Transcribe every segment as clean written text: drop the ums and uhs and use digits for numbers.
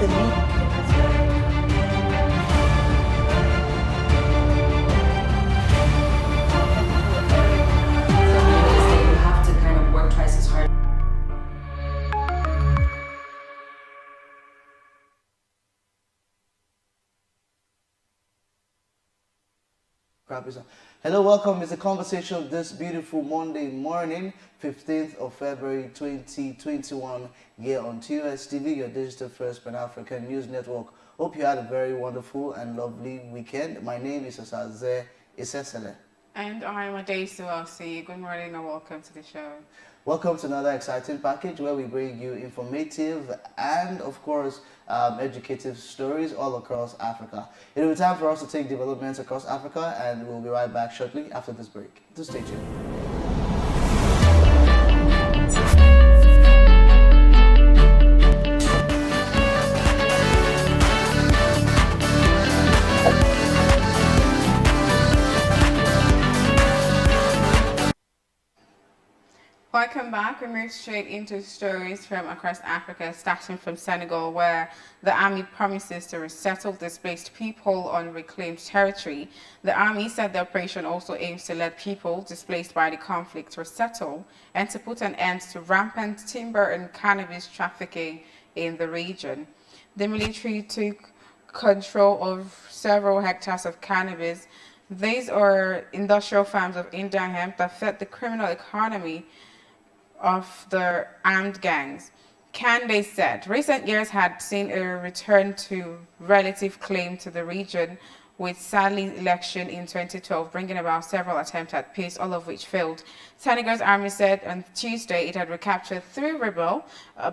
the You have to kind of work twice as hard. Hello, welcome. It's a conversation this beautiful Monday morning, 15th of February 2021, here on TOS TV, your digital first Pan-African news network. Hope you had a very wonderful and lovely weekend. My name is Osaze Isesele. And I'm Adaisu Elsie. Good morning and welcome to the show. Welcome to another exciting package where we bring you informative and, of course, educative stories all across Africa. It will be time for us to take developments across Africa, and we'll be right back shortly after this break. Do stay tuned. Welcome back. We move straight into stories from across Africa, starting from Senegal, where the army promises to resettle displaced people on reclaimed territory. The army said the operation also aims to let people displaced by the conflict resettle and to put an end to rampant timber and cannabis trafficking in the region. The military took control of several hectares of cannabis. These are industrial farms of Indian hemp that fed the criminal economy of the armed gangs. Kande said recent years had seen a return to relative claim to the region, with Sally's election in 2012 bringing about several attempts at peace, all of which failed. Senegal's army said on Tuesday it had recaptured 3 rebel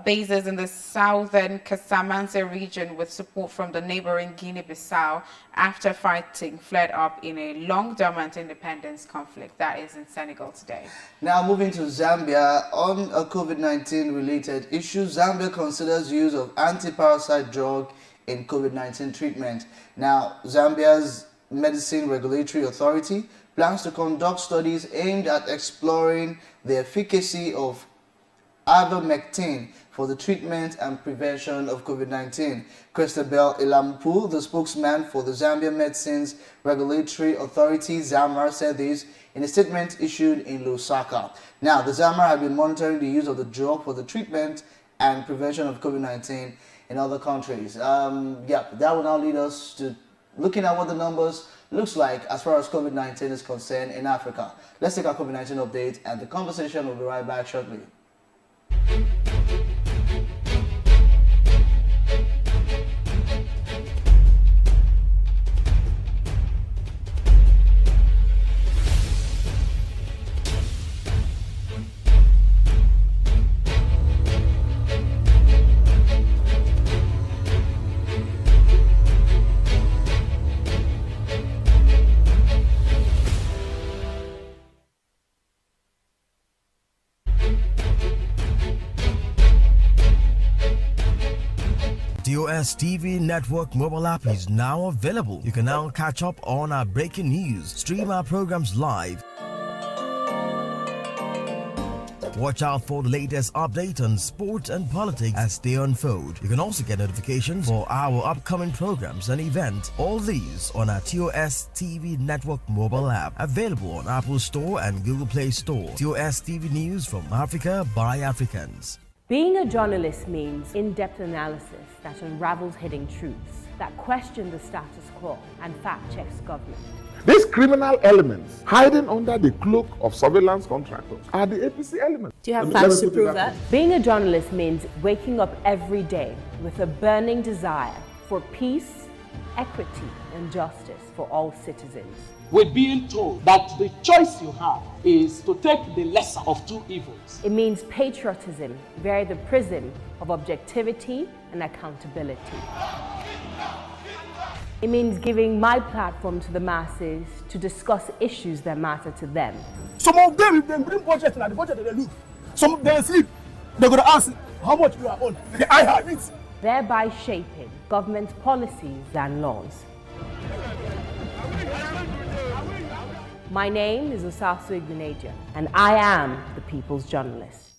bases in the southern Casamance region with support from the neighboring Guinea-Bissau after fighting flared up in a long-dormant independence conflict. That is in Senegal today. Now moving to Zambia, on a COVID-19 related issue, Zambia considers use of anti-parasite drug in COVID-19 treatment. Now, Zambia's Medicine Regulatory Authority plans to conduct studies aimed at exploring the efficacy of ivermectin for the treatment and prevention of COVID-19. Christabel Ilampu, the spokesman for the Zambia Medicines Regulatory Authority, ZAMR, said this in a statement issued in Lusaka. Now, the ZAMR had been monitoring the use of the drug for the treatment and prevention of COVID-19 in other countries. That will now lead us to looking at what the numbers looks like as far as COVID-19 is concerned in Africa. Let's take our COVID-19 update, and the conversation will be right back shortly. TOS TV Network mobile app is now available. You can now catch up on our breaking news, stream our programs live, watch out for the latest update on sport and politics as they unfold. You can also get notifications for our upcoming programs and events. All these on our TOS TV Network mobile app, available on Apple Store and Google Play Store. TOS TV News from Africa by Africans. Being a journalist means in-depth analysis that unravels hidden truths, that question the status quo and fact-checks government. These criminal elements hiding under the cloak of surveillance contractors are the APC elements. Do you have facts to prove that? Being a journalist means waking up every day with a burning desire for peace, equity, and justice for all citizens. We're being told that the choice you have is to take the lesser of two evils. It means patriotism via the prism of objectivity and accountability. It means giving my platform to the masses to discuss issues that matter to them. Some of them, if they bring budget, and the budget they look. Some of them sleep. They're going to ask how much we are on. I have it. Thereby shaping government policies and laws. My name is Osasu Igbenegbu, and I am the People's Journalist.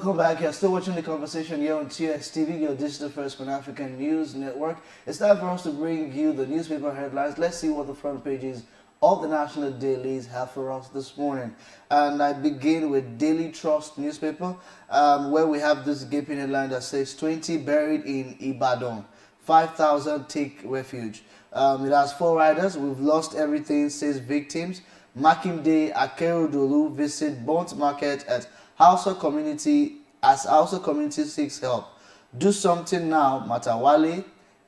Welcome back. You're still watching the conversation here on TSTV, your digital first Pan-African news network. It's time for us to bring you the newspaper headlines. Let's see what the front pages of the national dailies have for us this morning. And I begin with Daily Trust newspaper, where we have this gaping headline that says 20 buried in Ibadan, 5,000 take refuge. It has 4 riders. We've lost everything, says victims. Makinde Akerodolu visit Bont Market at Hausa community as Hausa community seeks help. Do something now, Matawale,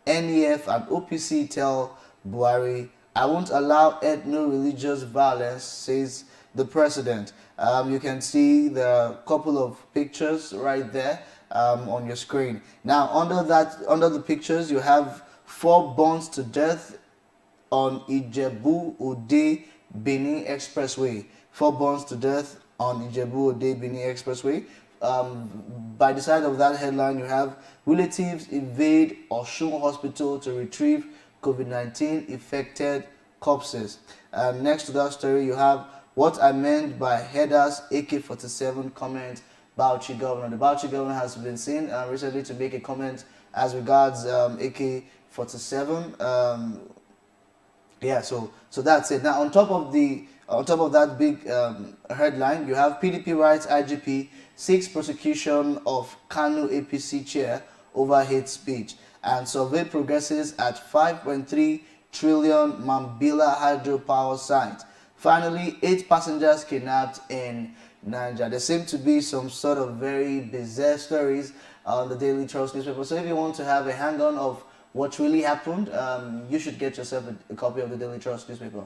NEF and OPC tell Buhari. I won't allow ethno-religious violence, says the president. You can see the couple of pictures right there on your screen. Now, under the pictures, you have 4 burns to death on Ijebu Ode Benin Expressway. 4 burns to death on Ijebu Ode Benin Expressway. By the side of that headline, you have relatives invade Osun Hospital to retrieve COVID-19 infected corpses. Next to that story, you have what I meant by headers AK-47 comment Bauchi governor. The Bauchi governor has been seen recently to make a comment as regards AK-47. So that's it. Now, on top of that big headline, you have PDP writes IGP seeks prosecution of Kano APC chair over hate speech, and survey progresses at 5.3 trillion Mambila hydropower site. Finally, 8 passengers kidnapped in Nigeria. There seem to be some sort of very bizarre stories on the Daily Trust newspaper. So if you want to have a hang-on of what really happened, you should get yourself a copy of the Daily Trust newspaper.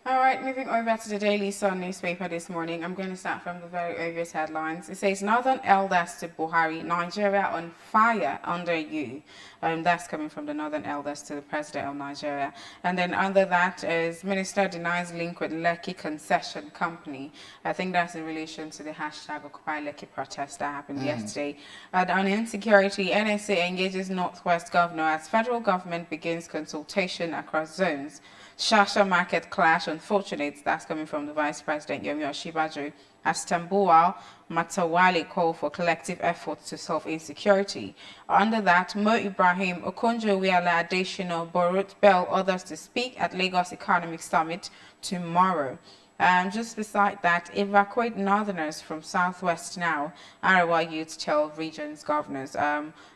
All right, moving over to the Daily Sun newspaper this morning. I'm going to start from the very obvious headlines. It says, Northern Elders to Buhari, Nigeria on fire under you. That's coming from the Northern Elders to the President of Nigeria. And then under that is, Minister denies link with Lekki Concession Company. I think that's in relation to the hashtag Occupy Lekki protest that happened yesterday. And on insecurity, NSA engages Northwest Governor as federal government begins consultation across zones. Shasha market clash, unfortunate, that's coming from the Vice President Yomi Osinbajo, as Tambuwal Matawale call for collective efforts to solve insecurity. Under that, Mo Ibrahim, Okonjo-Iweala, Adesina, Borut Bell, others to speak at Lagos Economic Summit tomorrow. Just beside that, evacuate northerners from southwest now. Arawa youth tell regions governors.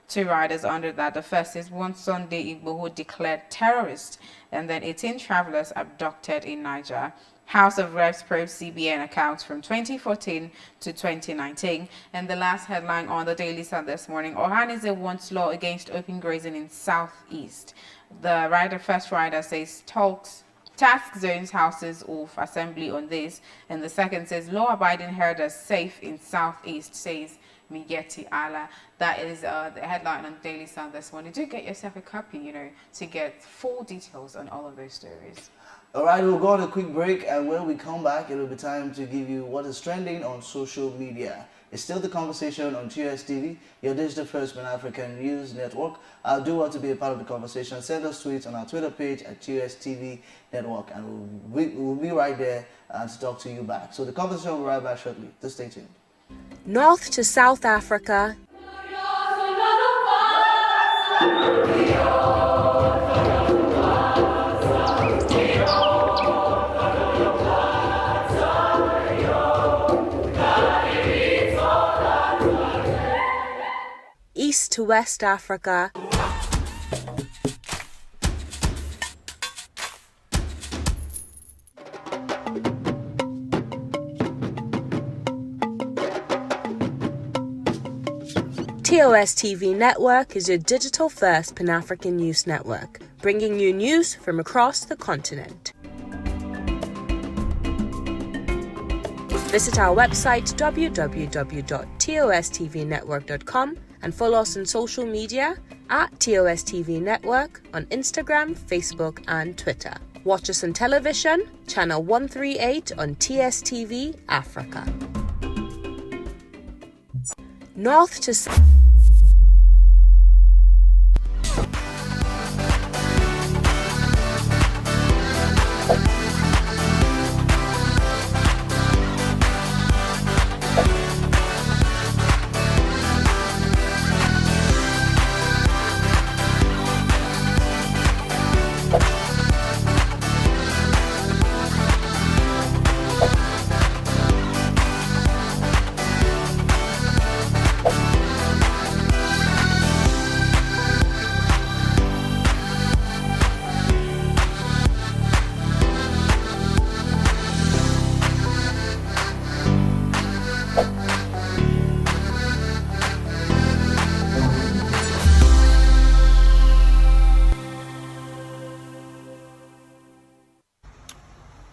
2 riders under that. The first is one Sunday Igboho declared terrorist, and then 18 travelers abducted in Niger. House of Reps probes CBN accounts from 2014 to 2019. And the last headline on the Daily Sun this morning, Ohanaeze wants law against open grazing in Southeast. The first rider says task zones houses of assembly on this, and the second says law-abiding herders safe in Southeast, says Migeti Ala. That is the headline on Daily Sun this morning. Do get yourself a copy, to get full details on all of those stories. All right, we'll go on a quick break, and when we come back, it'll be time to give you what is trending on social media. It's still the conversation on TSTV, your digital first Pan-African news network. I do want to be a part of the conversation. Send us tweets on our Twitter page at TSTV Network, and we'll be right there to talk to you back. So the conversation will be right back shortly. Just stay tuned. North to South Africa, East to West Africa, TOS TV Network is your digital-first Pan-African news network, bringing you news from across the continent. Visit our website www.tostvnetwork.com and follow us on social media at TOS TV Network on Instagram, Facebook, and Twitter. Watch us on television, channel 138 on TSTV Africa. North to South.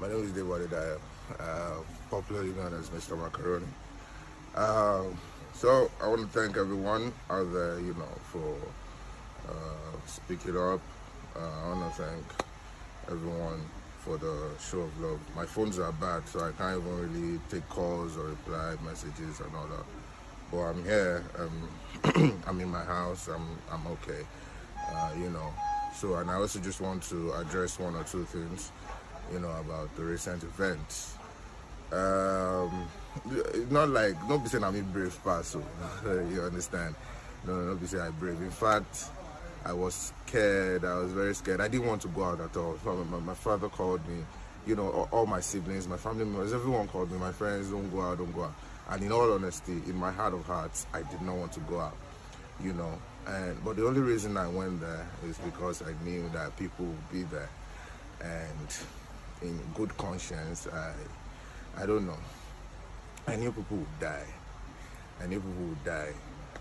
My name is David Daya, popularly known as Mr. Macaroni. So I want to thank everyone out there, for speaking up. I want to thank everyone for the show of love. My phones are bad, so I can't even really take calls or reply messages and all that. But I'm here. I'm in my house. I'm okay. So, and I also just want to address one or two things, about the recent events. Not like, don't be saying I'm a brave person, you understand? No, don't be saying I'm brave. In fact, I was scared. I was very scared. I didn't want to go out at all. My father called me, all my siblings, my family members, everyone called me. My friends, don't go out, don't go out. And in all honesty, in my heart of hearts, I did not want to go out, But the only reason I went there is because I knew that people would be there. And in good conscience, I don't know. I knew people would die.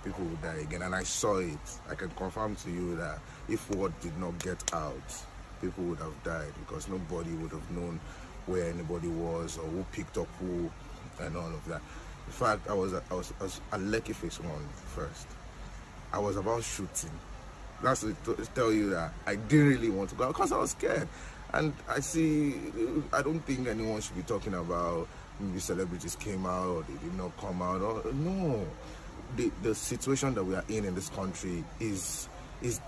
People would die again. And I saw it. I can confirm to you that if word did not get out, people would have died because nobody would have known where anybody was or who picked up who and all of that. In fact, I was at Lekki Phase 1 first. I was about shooting. That's to tell you that I didn't really want to go because I was scared. And I don't think anyone should be talking about maybe celebrities came out or they did not come out. No. The situation that we are in this country is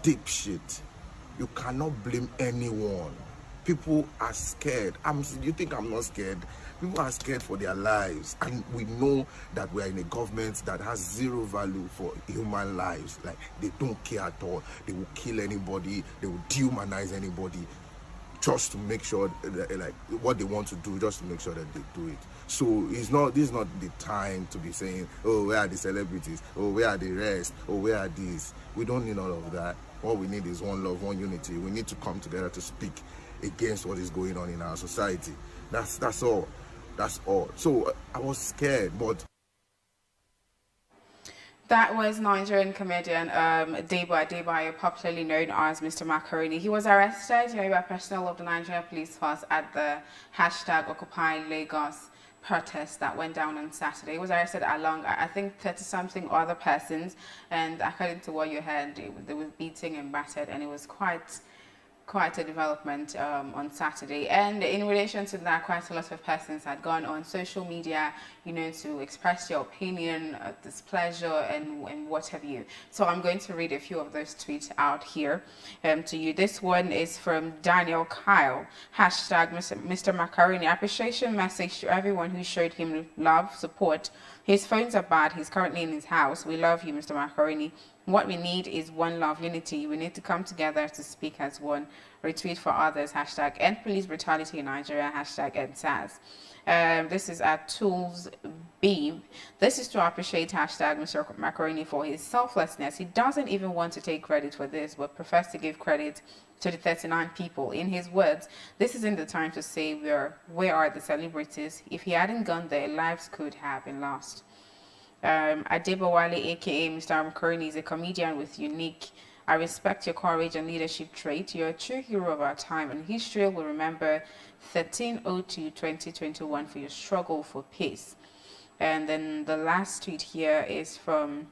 deep shit. You cannot blame anyone. People are scared. You think I'm not scared? People are scared for their lives. And we know that we are in a government that has zero value for human lives. Like, they don't care at all. They will kill anybody. They will dehumanize anybody just to make sure that, like, what they want to do, just to make sure that they do it. So this is not the time to be saying, oh, where are the celebrities? Oh, where are the rest? Oh, where are these? We don't need all of that. All we need is one love, one unity. We need to come together to speak against what is going on in our society. That's all. That's all. So I was scared, but that was Nigerian comedian Debo Adebayo, popularly known as Mr. Macaroni. He was arrested, by personnel of the Nigerian Police Force at the hashtag Occupy Lagos protest that went down on Saturday. He was arrested along, I think, 30-something other persons, and according to what you heard, they were beating and battered, and it was quite a development on Saturday. And in relation to that, quite a lot of persons had gone on social media, to express their opinion, displeasure, and what have you. So I'm going to read a few of those tweets out here to you. This one is from Daniel Kyle, hashtag Mr. Macaroni, appreciation message to everyone who showed him love, support. His phones are bad. He's currently in his house. We love you, Mr. Macaroni. What we need is one love, unity. We need to come together to speak as one. Retweet for others. Hashtag end police brutality in Nigeria. Hashtag end SARS. This is at Tools Beam. This is to appreciate hashtag Mr. Macaroni for his selflessness. He doesn't even want to take credit for this, but prefers to give credit to the 39 people. In his words, this isn't the time to say where are the celebrities. If he hadn't gone there, lives could have been lost. Adebowale, aka Mr. Macaroni, is a comedian with unique. I respect your courage and leadership trait. You're a true hero of our time, and history will remember 13/02/2021 for your struggle for peace. And then the last tweet here is from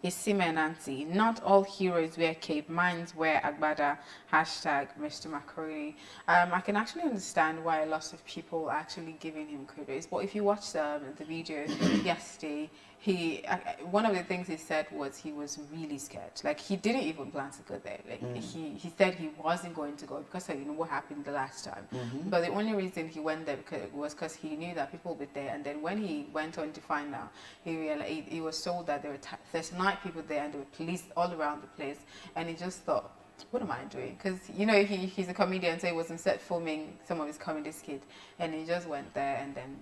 Isime Nancy. Not all heroes wear cape, mines wear agbada. Hashtag Mr. Macaroni. I can actually understand why a lot of people are actually giving him kudos. But if you watch the video yesterday, one of the things he said was he was really scared. Like, he didn't even plan to go there. Like, he said he wasn't going to go because of what happened the last time. But the only reason he went there was because he knew that people would be there. And then when he went on to find out, he realized he was told that there were 39 people there and there were police all around the place. And he just thought, what am I doing? Because, he's a comedian, so he was on set filming some of his comedy skits. And he just went there, and then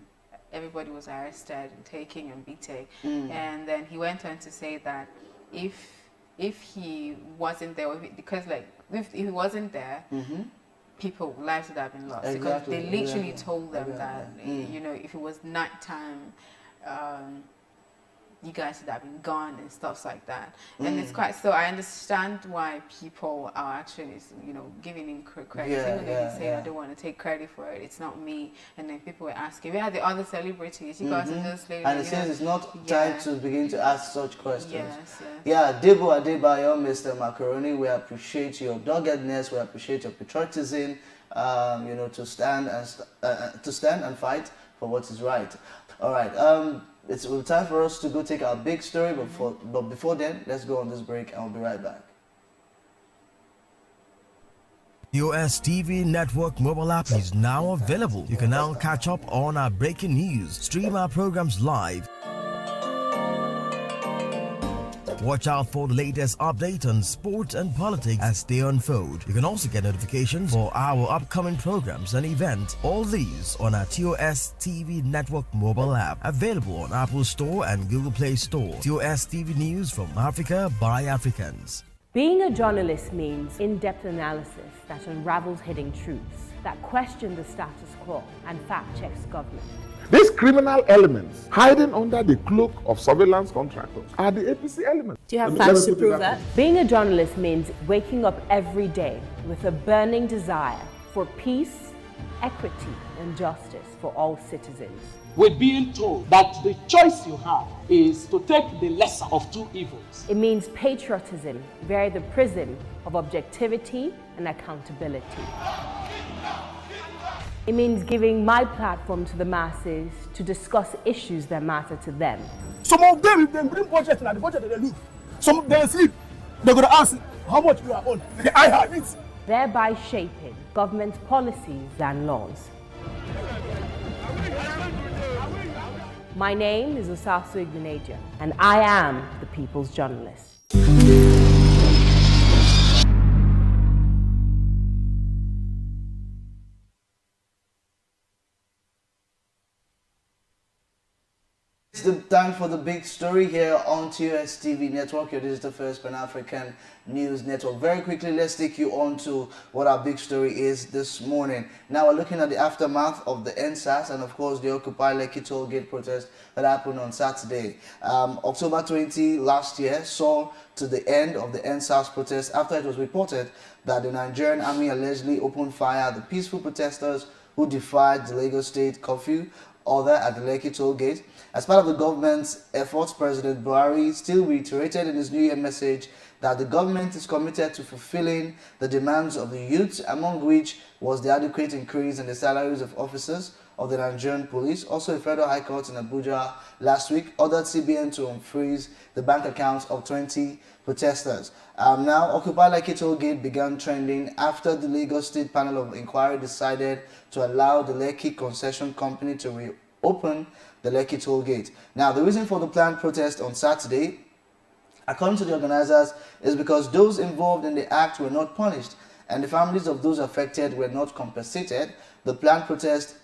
everybody was arrested and taken and beaten. And then he went on to say that if he wasn't there, because if he wasn't there, people's lives would have been lost. Exactly. Because they literally told them that, if it was nighttime, you guys should have been gone and stuff like that. And it's quite, so I understand why people are actually, giving him credit. Even though he's saying, I don't want to take credit for it, it's not me. And then people were asking, where are the other celebrities? You guys are just like, and it says it's not time to begin to ask such questions. Yes. Yeah, Debo Adebayo, Mr. Macaroni, we appreciate your doggedness, we appreciate your patriotism, to stand and fight for what is right. All right, it's time for us to go take our big story, but before then, let's go on this break and we'll be right back. TOS TV Network mobile app is now available. You can now catch up on our breaking news, stream our programs live, watch out for the latest update on sport and politics as they unfold. You can also get notifications for our upcoming programs and events. All these on our TOS TV Network mobile app, available on Apple Store and Google Play Store. TOS TV News from Africa by Africans. Being a journalist means in-depth analysis that unravels hidden truths, that question the status quo and fact-checks government. These criminal elements hiding under the cloak of surveillance contractors are the APC elements. Do you have facts to prove that? Being a journalist means waking up every day with a burning desire for peace, equity, and justice for all citizens. We're being told that the choice you have is to take the lesser of two evils. It means patriotism via the prism of objectivity and accountability. It means giving my platform to the masses to discuss issues that matter to them. Some of them, if they bring budget, and the budget they look. Some of them sleep. They're going to ask how much you are on. I have it. Thereby shaping government policies and laws. My name is Osasu Ignaja, and I am the People's Journalist. It's the time for the big story here on TOS TV Network, your digital first Pan-African news network. Very quickly, let's take you on to what our big story is this morning. Now we're looking at the aftermath of the NSAS and of course the Occupy Lekki toll gate protest that happened on Saturday. October 20 last year saw to the end of the NSAS protest after it was reported that the Nigerian army allegedly opened fire at the peaceful protesters who defied the Lagos State curfew order at the Lekki toll gate. As part of the government's efforts, President Buhari still reiterated in his New Year message that the government is committed to fulfilling the demands of the youth, among which was the adequate increase in the salaries of officers of the Nigerian police. Also, a federal high court in Abuja last week ordered CBN to unfreeze the bank accounts of 20 protesters. Now, Occupy Lekki toll gate began trending after the Lagos State Panel of Inquiry decided to allow the Lekki Concession Company to reopen the Lekki toll gate. Now, the reason for the planned protest on Saturday, according to the organizers, is because those involved in the act were not punished and the families of those affected were not compensated. The planned protest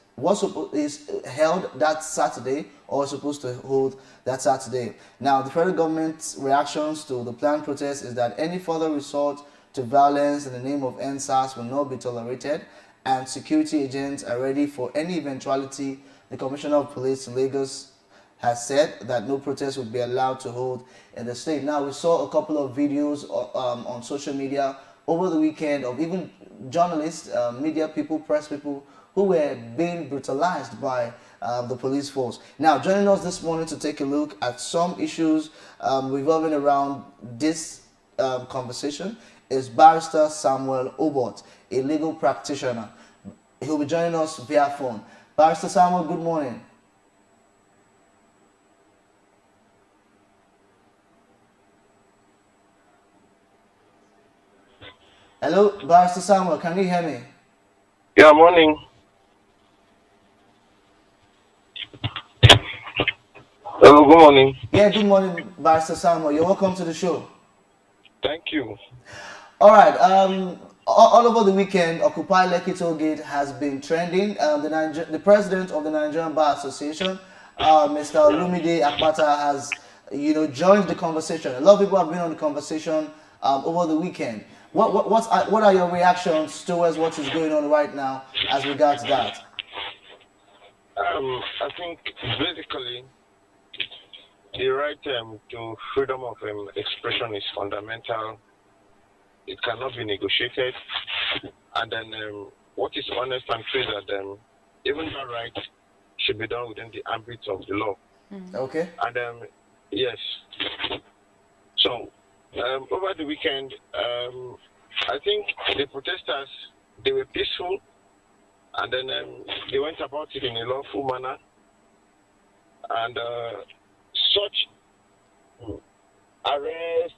is held that Saturday, or was supposed to hold that Saturday. Now, the federal government's reactions to the planned protest is that any further resort to violence in the name of NSAS will not be tolerated, and security agents are ready for any eventuality. The Commissioner of Police in Lagos has said that no protest will be allowed to hold in the state. Now, we saw a couple of videos on social media over the weekend of even journalists, media people, press people who were being brutalized by the police force. Now, joining us this morning to take a look at some issues revolving around this conversation is Barrister Samuel Obot, a legal practitioner. He'll be joining us via phone. Barrister Samuel, good morning. Hello, Barrister Samuel, can you hear me? Yeah, morning. Hello, good morning. Yeah, good morning, Barrister Samuel. You're welcome to the show. Thank you. All right. All over the weekend, Occupy Lekki toll gate has been trending. The president of the Nigerian Bar Association, Mr. Olumide Akpata, has joined the conversation. A lot of people have been on the conversation over the weekend. What are your reactions towards what is going on right now as regards that? I think basically the right to freedom of expression is fundamental. It cannot be negotiated. And then what is honest and true is that even that right should be done within the ambit of the law. Okay. And yes. So over the weekend, I think the protesters, they were peaceful, and then they went about it in a lawful manner. And such arrests,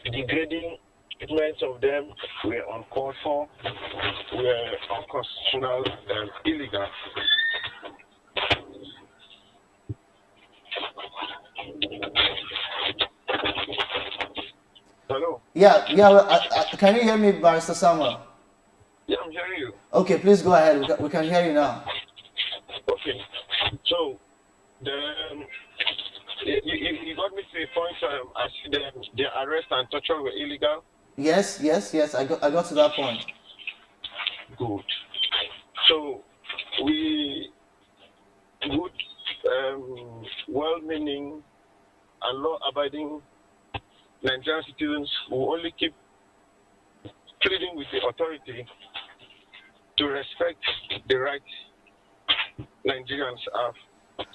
degrading treatments of them were uncalled for, were unconstitutional and illegal. Hello? Yeah. Well, can you hear me, Barrister Samuel? Yeah, I'm hearing you. Okay, please go ahead. We can hear you now. Okay. So, you got me to a point. I see the arrest and torture were illegal. Yes. I got to that point. Good. So, we good, well-meaning and law-abiding Nigerian citizens will only keep pleading with the authority to respect the right Nigerians have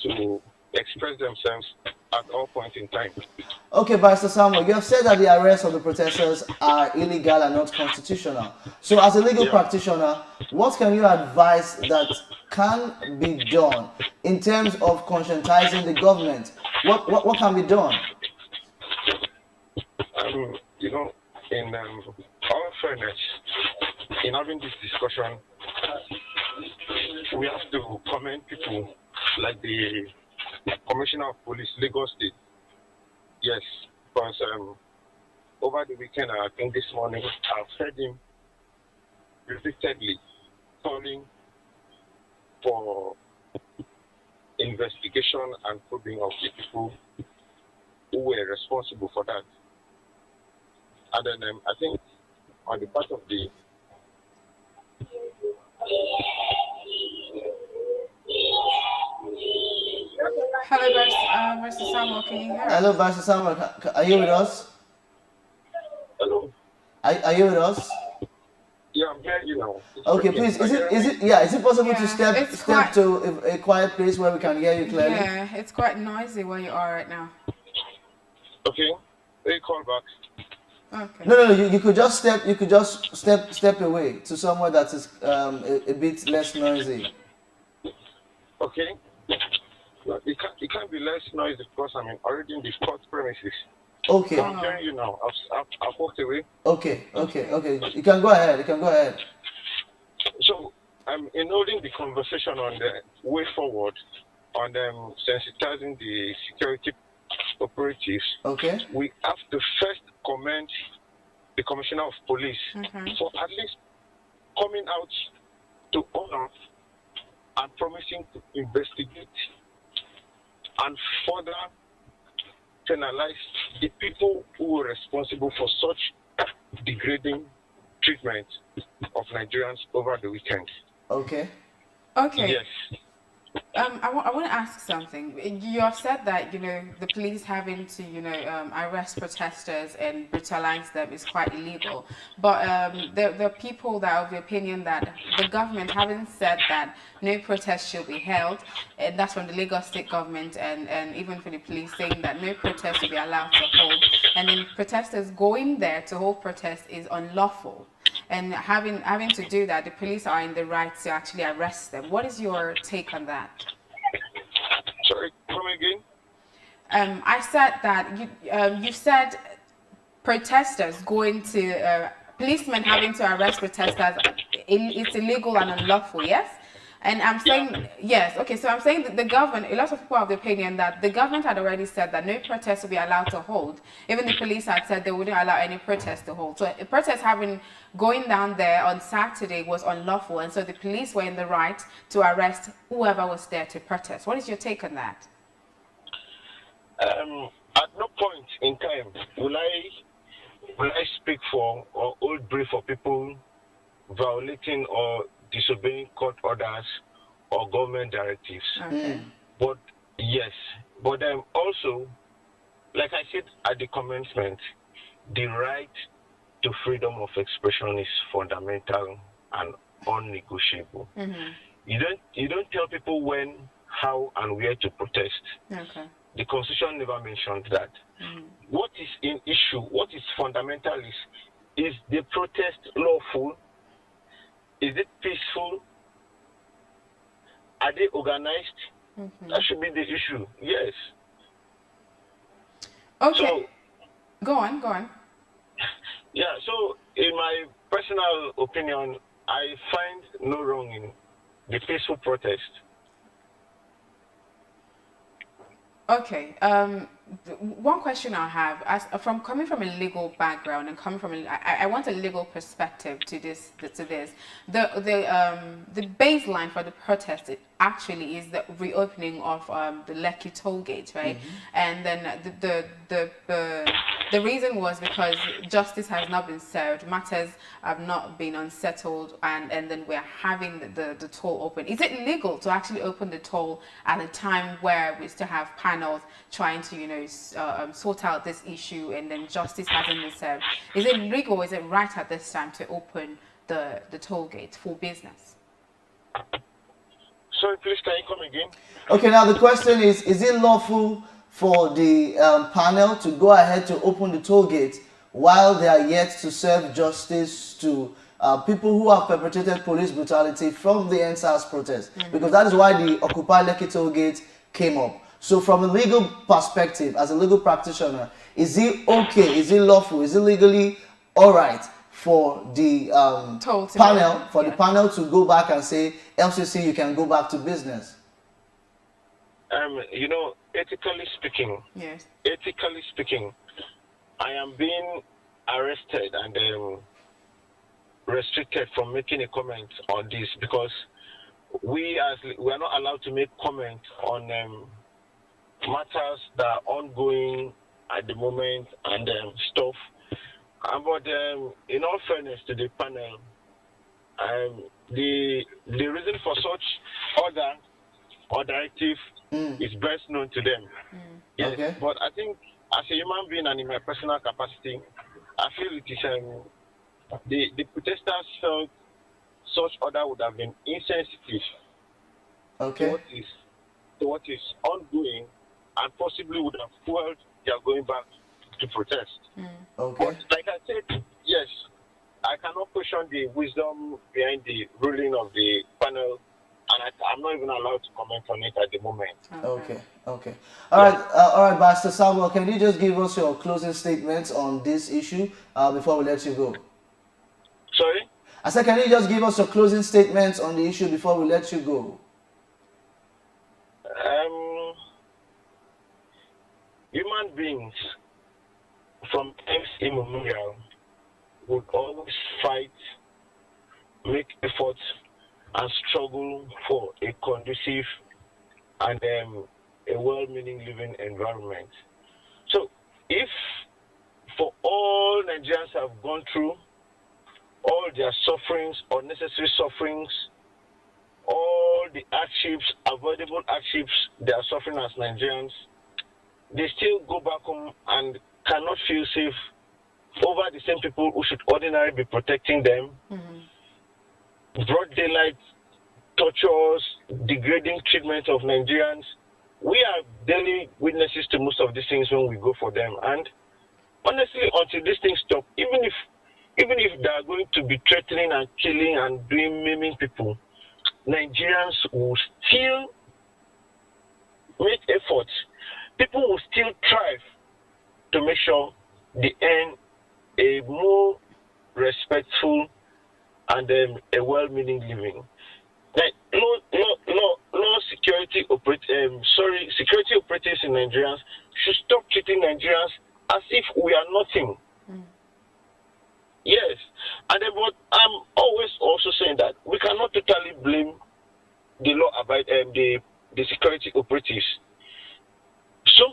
to express themselves at all points in time. Okay, Barrister Samuel, you have said that the arrests of the protesters are illegal and not constitutional. So as a legal practitioner, what can you advise that can be done in terms of conscientizing the government? What can be done? In all fairness, in having this discussion, we have to commend people like the Commissioner of Police, Lagos State. Yes, because over the weekend, I think this morning, I've heard him repeatedly calling for investigation and probing of the people who were responsible for that. And then I think on the part of the Hello, Barrister Samuel, can you hear us? Hello, Barrister Samuel, are you with us? Hello. Are you with us? Yeah, I'm hearing you now. Okay, please, is it possible to step to a quiet place where we can hear you clearly? Yeah, it's quite noisy where you are right now. Okay, they call back. Okay. No, you could just step away to somewhere that is a bit less noisy. Okay. No, it can't be less noise because I'm already in the court premises. Okay. So I'm hearing you now. I've walked away. Okay. You can go ahead. So I'm holding the conversation on the way forward on sensitizing the security operatives. Okay. We have to first commend the Commissioner of Police for at least coming out to honor and promising to investigate and further penalize the people who were responsible for such degrading treatment of Nigerians over the weekend. Okay. Yes. I want to ask something. You have said that, the police having to, arrest protesters and brutalize them is quite illegal. But there are people that are of the opinion that the government having said that no protest should be held, and that's from the Lagos State government and even for the police saying that no protest should be allowed to hold. And then protesters going there to hold protest is unlawful. And having to do that, the police are in the right to actually arrest them. What is your take on that? Sorry, come again? I said that you said protesters going to policemen having to arrest protesters, it's illegal and unlawful. Yes. And I'm saying, yes, okay, so I'm saying that the government, a lot of people have the opinion that the government had already said that no protest will be allowed to hold. Even the police had said they wouldn't allow any protest to hold. So a protest going down there on Saturday was unlawful, and so the police were in the right to arrest whoever was there to protest. What is your take on that? At no point in time will I speak for or hold brief for people violating or disobeying court orders or government directives. Okay. But yes, But also, like I said at the commencement, the right to freedom of expression is fundamental and unnegotiable. You don't tell people when, how, and where to protest. Okay. The Constitution never mentioned that. What is in issue, what is fundamental is the protest lawful? Is it peaceful? Are they organized? That should be the issue. Yes. Okay. So, go on. Yeah, so in my personal opinion, I find no wrong in the peaceful protest. Okay. One question I have, from coming from a legal background and coming from, I want a legal perspective to this. The baseline for the protest actually is the reopening of the Lekki toll gate, right? And then the reason was because justice has not been served, matters have not been unsettled, and then we're having the toll open. Is it legal to actually open the toll at a time where we still have panels trying to, sort out this issue, and then justice hasn't been served? Is it legal? Is it right at this time to open the toll gate for business? Sorry, please, can you come again? Okay, now the question is it lawful for the panel to go ahead to open the toll gate while they are yet to serve justice to people who have perpetrated police brutality from the NSAS protest? Because that is why the Occupy Lekki toll gate came up. So from a legal perspective, as a legal practitioner, is it okay, is it lawful, is it legally all right for the panel to go back and say, LCC, you can go back to business? Ethically speaking, yes. Ethically speaking, I am being arrested and restricted from making a comment on this because we are not allowed to make comment on matters that are ongoing at the moment and stuff. But in all fairness to the panel, the reason for such order or directive is best known to them. Yes, okay. But I think as a human being and in my personal capacity, I feel it is the protesters felt such order would have been insensitive to what is ongoing and possibly would have fueled their going back to protest. Okay. But like I said, yes, I cannot question the wisdom behind the ruling of the panel, and I'm not even allowed to comment on it at the moment. Okay. All right, Pastor Samuel, can you just give us your closing statements on this issue before we let you go? Sorry? I said, can you just give us your closing statements on the issue before we let you go? Human beings from times immemorial would always fight, make efforts, and struggle for a conducive and a well-meaning living environment. So, if for all Nigerians have gone through all their sufferings, unnecessary sufferings, all the hardships, avoidable hardships they are suffering as Nigerians, they still go back home and cannot feel safe over the same people who should ordinarily be protecting them. Broad daylight tortures, degrading treatment of Nigerians. We are daily witnesses to most of these things when we go for them. And honestly, until these things stop, even if they are going to be threatening and killing and maiming people, Nigerians will still make efforts. People will still thrive to make sure they earn a more respectful and a well-meaning living. Like security operatives in Nigerians should stop treating Nigerians as if we are nothing. Yes, and but I'm always also saying that we cannot totally blame the the security operatives. Some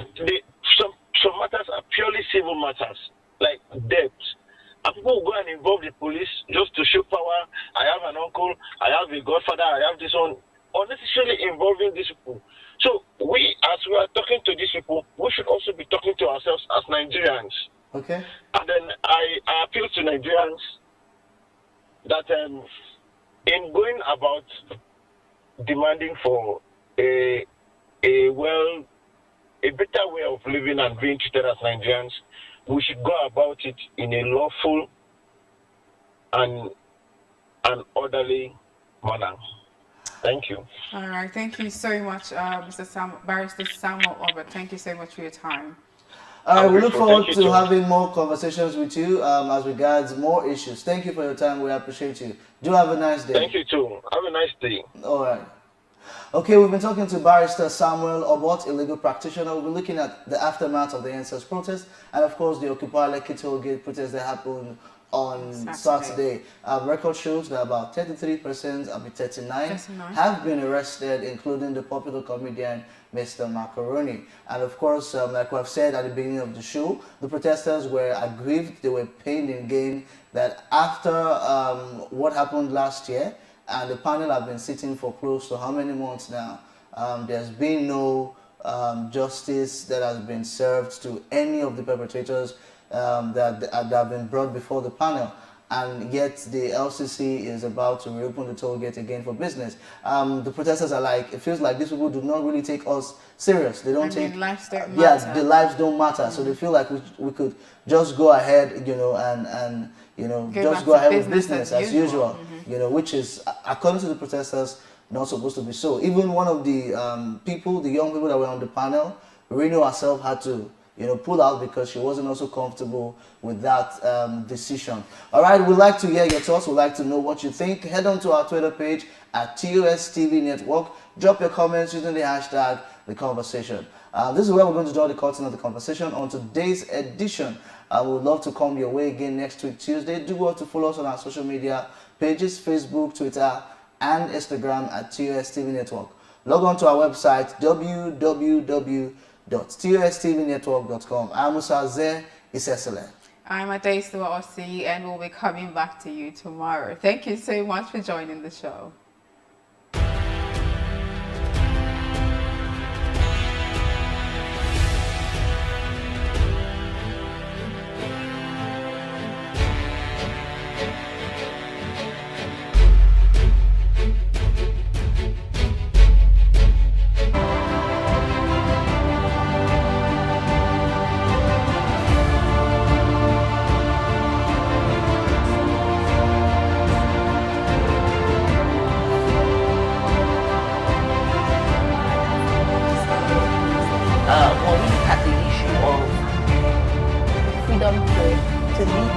matters are purely civil matters, like debt. And people will go and involve the police just to show power. I have an uncle, I have a godfather, I have this one. unnecessarily involving these people. So we, as we are talking to these people, we should also be talking to ourselves as Nigerians. Okay. And then I appeal to Nigerians that in going about demanding for a better way of living and being treated as Nigerians, we should go about it in a lawful and an orderly manner. Thank you. All right. Thank you so much, Barrister Samuel Obert. Thank you so much for your time. All right, we look forward to having more conversations with you as regards more issues. Thank you for your time. We appreciate you. Do have a nice day. Thank you too. Have a nice day. All right. Okay, we've been talking to Barrister Samuel Obot, a legal practitioner. We'll be looking at the aftermath of the NSAS protest and, of course, the Occupy Lekki Toll Gate protest that happened on Saturday. Record shows that about 33%, 39 have been arrested, including the popular comedian Mr. Macaroni. And of course, like we have said at the beginning of the show, the protesters were aggrieved, they were pained in gain that after what happened last year, and the panel have been sitting for close to how many months now, there's been no justice that has been served to any of the perpetrators that have been brought before the panel, and yet the LCC is about to reopen the toll gate again for business. The protesters are like, it feels like these people do not really take us serious. They don't take, lives don't yeah, matter. the lives don't matter. So they feel like we could just go ahead, you know, and you know, just go ahead with business as usual. You know, which is, according to the protesters, not supposed to be so. Even one of the people, the young people that were on the panel, Reno herself had to, you know, pull out because she wasn't also comfortable with that decision. All right, we'd like to hear your thoughts. We'd like to know what you think. Head on to our Twitter page at TOS TV Network. Drop your comments using the hashtag The Conversation. This is where we're going to draw the curtain of the conversation on today's edition. We would love to come your way again next week, Tuesday. Do well to follow us on our social media pages, Facebook, Twitter, and Instagram at TOS TV Network. Log on to our website, www.tostvnetwork.com. I'm Musa Zeh Isesele. I'm Adesuwa Osi, and we'll be coming back to you tomorrow. Thank you so much for joining the show. When we look at the issue of freedom to lead